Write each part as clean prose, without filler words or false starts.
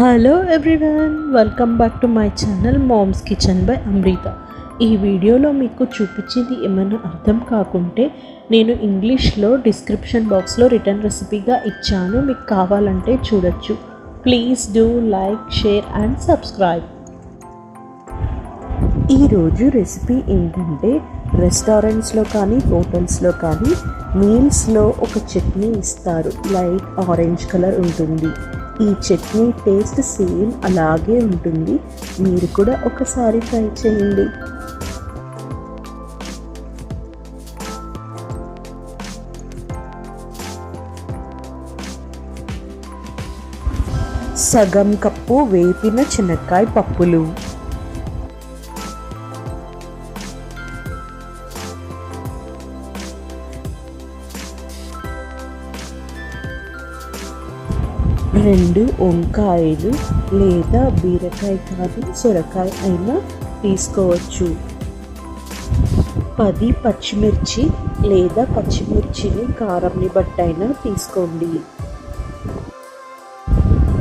Hello everyone, welcome back to my channel mom's kitchen by Amrutha. ఈ వీడియోలో మీకు చూపించింది ఏమైనా అర్థం కాకుంటే నేను ఇంగ్లీష్లో డిస్క్రిప్షన్ బాక్స్లో రిటర్న్ రెసిపీగా ఇచ్చాను, మీకు కావాలంటే చూడొచ్చు. Please do like, share and subscribe. ఈరోజు రెసిపీ ఏంటంటే, రెస్టారెంట్స్లో కానీ హోటల్స్లో కానీ మీల్స్లో ఒక చట్నీ ఇస్తారు. లైట్ ఆరెంజ్ కలర్ ఉంటుంది. ఈ చట్నీ టేస్ట్ సేమ్ అలాగే ఉంటుంది. మీరు కూడా ఒకసారి ట్రై చేయండి. సగం కప్పు వేపిన శనక్కాయ పప్పులు, రెండు వంకాయలు లేదా బీరకాయ కానీ సొరకాయ అయినా తీసుకోవచ్చు. 10 పచ్చిమిర్చి లేదా పచ్చిమిర్చిని కారంని బట్టి అయినా తీసుకోండి.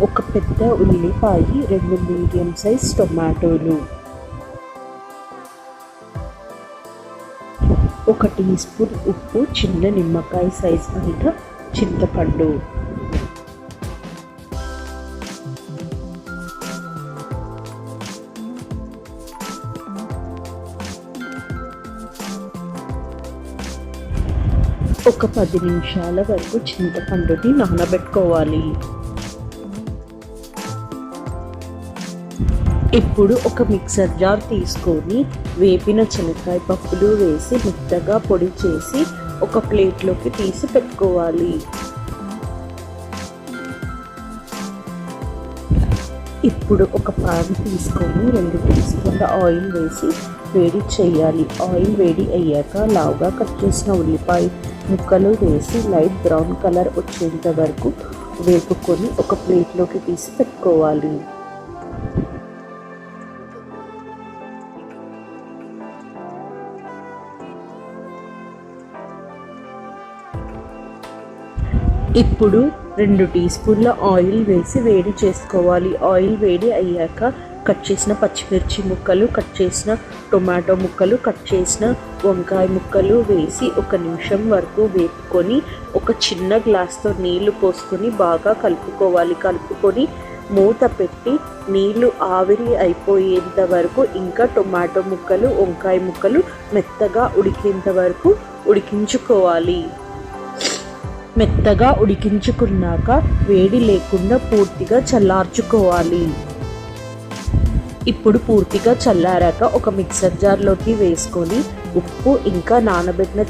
ఒక పెద్ద ఉల్లిపాయ, 2 మీడియం సైజ్ టొమాటోలు, 1 టీ స్పూన్ ఉప్పు, చిన్న నిమ్మకాయ సైజ్ అంత చింతపండు, ఒక 10 నిమిషాల వరకు చింతపండుని నానబెట్టుకోవాలి. ఇప్పుడు ఒక మిక్సర్ జార్ తీసుకొని వేపిన శనక్కాయ పప్పులు వేసి మెత్తగా పొడి చేసి ఒక ప్లేట్లోకి తీసి పెట్టుకోవాలి. ఇప్పుడు ఒక పాన్ తీసుకొని 2 టీ స్పూన్ల ఆయిల్ వేసి వేడి చేయాలి. ఆయిల్ వేడి అయ్యాక లావుగా కట్ చేసిన ఉల్లిపాయ ముక్కలు వేసి లైట్ బ్రౌన్ కలర్ వచ్చేంత వరకు వేపుకొని ఒక ప్లేట్లోకి తీసి పెట్టుకోవాలి. ఇప్పుడు 2 టీ స్పూన్ల ఆయిల్ వేసి వేడి చేసుకోవాలి. ఆయిల్ వేడి అయ్యాక కట్ చేసిన పచ్చిమిర్చి ముక్కలు, కట్ చేసిన టొమాటో ముక్కలు, కట్ చేసిన వంకాయ ముక్కలు వేసి 1 నిమిషం వరకు వేపుకొని ఒక చిన్న గ్లాస్తో నీళ్లు పోసుకొని బాగా కలుపుకోవాలి. కలుపుకొని మూత పెట్టి నీళ్లు ఆవిరి అయిపోయేంత వరకు, ఇంకా టొమాటో ముక్కలు, వంకాయ ముక్కలు మెత్తగా ఉడికేంత వరకు ఉడికించుకోవాలి. మెత్తగా ఉడికించుకున్నాక వేడి లేకుండా పూర్తిగా చల్లార్చుకోవాలి. ఇప్పుడు పూర్తిగా చల్లారాక ఒక మిక్సర్ జార్లోకి వేసుకొని ఉప్పు, ఇంకా నానబెట్టిన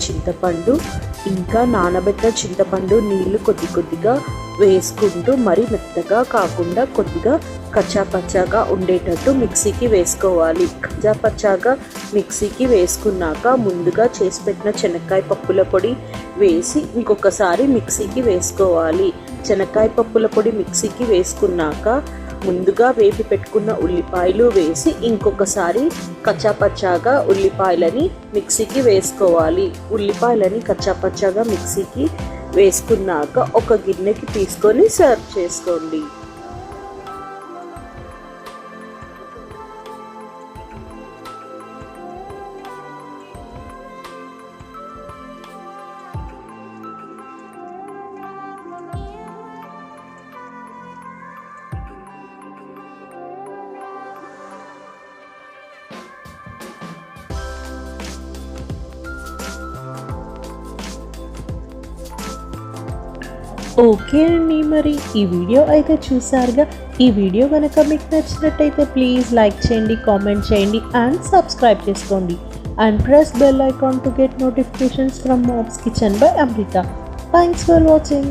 చింతపండు నీళ్లు కొద్ది కొద్దిగా వేసుకుంటూ, మరి మెత్తగా కాకుండా కొద్దిగా కచ్చాపచ్చాగా ఉండేటట్టు మిక్సీకి వేసుకోవాలి. కచ్చాపచ్చాగా మిక్సీకి వేసుకున్నాక ముందుగా చేసి పెట్టిన శనక్కాయ పప్పుల పొడి వేసి ఇంకొకసారి మిక్సీకి వేసుకోవాలి. శనక్కాయ పప్పుల పొడి మిక్సీకి వేసుకున్నాక ముందుగా వేపి పెట్టుకున్న ఉల్లిపాయలు వేసి ఇంకొకసారి కచ్చాపచ్చాగా ఉల్లిపాయలని మిక్సీకి వేసుకోవాలి. ఉల్లిపాయలని కచ్చాపచ్చాగా మిక్సీకి వేసుకున్నాక ఒక గిన్నెకి తీసుకొని సర్వ్ చేసుకోండి. ఓకే అండి, మరి ఈ వీడియో అయితే చూసారుగా. ఈ వీడియో కనుక మీకు నచ్చినట్టయితే ప్లీజ్ లైక్ చేయండి, కామెంట్ చేయండి అండ్ సబ్స్క్రైబ్ చేసుకోండి. And press bell icon to get notifications from Mom's Kitchen by Amrita. Thanks for watching.